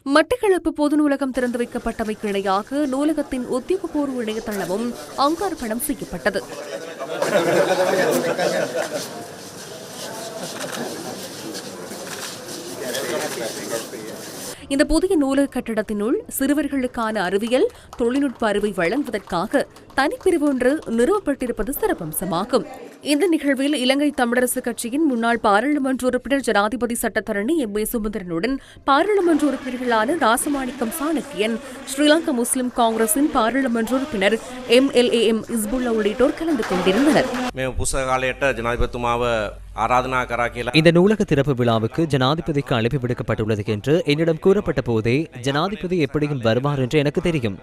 மட்டக்களப்பு பொது நூலகம் திறந்து வைக்கப்பட்டமைக்கு இணையாக நூலகத்தின் உத்தியோகபூர்வ இணையதளமும் அங்கார்ப்பணம் செய்யப்பட்டது. இந்த புதிய நூலக கட்டடத்தினுள் சிறுவர்களுக்கான அறிவியல் தொழில்நுட்ப அறிவை வழங்குவதற்காக தனிப்பிரிவு ஒன்று நிறுவப்பட்டிருப்பது சிறப்பம்சமாகும். இந்த நிகழ்வில் இலங்கை தமிழரசு கட்சியின் முன்னாள் பாராளுமன்ற உறுப்பினர் ஜனாதிபதி சட்டத்தரணி எம் ஏ சுமந்திரனுடன் பாராளுமன்ற உறுப்பினர்களான ராசமாணிக்கம் சாணக்கியன், ஸ்ரீலங்கா முஸ்லிம் காங்கிரசின் பாராளுமன்ற உறுப்பினர் MLAM இஸ்புல்லா உள்ளிட்டோர் கலந்து கொண்டிருந்தனர். இந்த நூலக திறப்பு விழாவுக்கு ஜனாதிபதிக்கு அழைப்பு விடுக்கப்பட்டுள்ளது என்று என்னிடம் கூறப்பட்ட போதே ஜனாதிபதி எப்படியும் வருவார் என்று எனக்கு தெரியும்.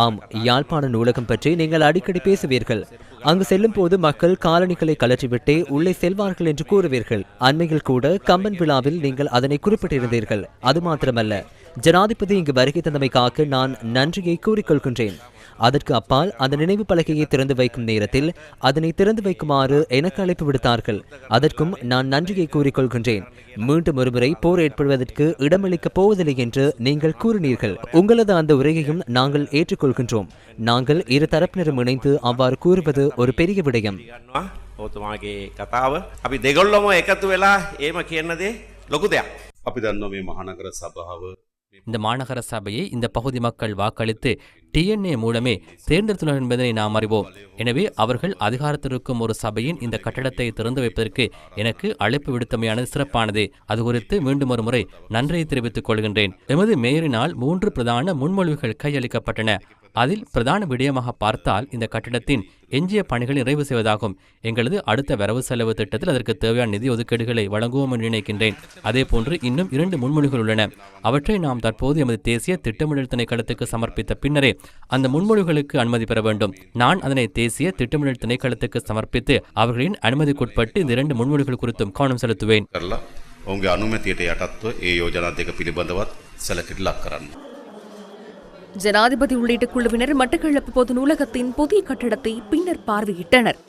ஆம், யாழ்ப்பாண நூலகம் பற்றி நீங்கள் அடிக்கடி பேசுவீர்கள். அங்கு செல்லும் போது மக்கள் காலணிகளை கலற்றிவிட்டே உள்ளே செல்வார்கள் என்று கூறுவீர்கள். அண்மையில் கூட கம்பன் விழாவில் நீங்கள் அதனை குறிப்பிட்டிருந்தீர்கள். அது மாத்திரமல்ல, ஜனாதிபதி இங்கு வருகை தந்தமைக்காக நான் நன்றியை கூறிக்கொள்கின்றேன். அதற்கு அப்பால் அந்த நினைவு பலகையை திறந்து வைக்கும் நேரத்தில் அதனை திறந்து வைக்குமாறு எனக்கு அழைப்பு விடுத்தார்கள். அதற்கும் நான் நன்றியை கூறிக்கொள்கின்றேன். மீண்டும் ஒருமுறை போர் ஏற்படுவதற்கு இடமளிக்கப் போவதில்லை என்று நீங்கள் கூறினீர்கள். உங்களது அந்த உரையையும் நாங்கள் ஏற்றுக்கொள்கின்றோம். நாங்கள் இரு தரப்பினரும் இணைந்து அவ்வாறு கூறுவது ஒரு பெரிய விடயம். இந்த மாநகர சபையை இந்த பகுதி மக்கள் வாக்களித்து DNA மூலமே தேர்ந்தெடுத்துள்ளனர் என்பதனை நாம் அறிவோம். எனவே அவர்கள் அதிகாரத்திற்கும் ஒரு சபையின் இந்த கட்டடத்தை திறந்து வைப்பதற்கு எனக்கு அழைப்பு விடுத்தமையானது சிறப்பானது. அது குறித்து மீண்டும் ஒரு முறை நன்றியை தெரிவித்துக் கொள்கின்றேன். எமது மேயரினால் 3 பிரதான முன்மொழிவுகள் கையளிக்கப்பட்டன. அதில் பிரதான விடயமாக பார்த்தால் இந்த கட்டிடத்தின் எஞ்சிய பணிகளை நிறைவு செய்வதாகும். எங்களது அடுத்த வரவு செலவு திட்டத்தில் அதற்கு தேவையான நிதி ஒதுக்கீடுகளை வழங்குவோம் என்று நினைக்கின்றேன். அதே போன்று இன்னும் 2 முன்மொழிகள் உள்ளன. அவற்றை நாம் தற்போது எமது தேசிய திட்டமிடல் திணைக்களத்துக்கு சமர்ப்பித்த பின்னரே அந்த முன்மொழிவுகளுக்கு அனுமதி பெற வேண்டும். நான் அதனை தேசிய திட்டமிடல் திணைக்களத்துக்கு சமர்ப்பித்து அவர்களின் அனுமதிக்குட்பட்டு இந்த 2 முன்மொழிகள் குறித்தும் கவனம் செலுத்துவேன். ஜனாதிபதி உள்ளிட்ட குழுவினர் மட்டக்களப்பு பொது நூலகத்தின் புதிய கட்டடத்தை பின்னர் பார்வையிட்டனர்.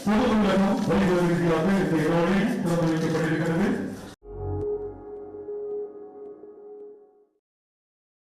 பொது நூலகம் வழிவகுக்கிறது. இந்த ரோடில் திறந்து வைக்கப்பட்டிருக்கிறது.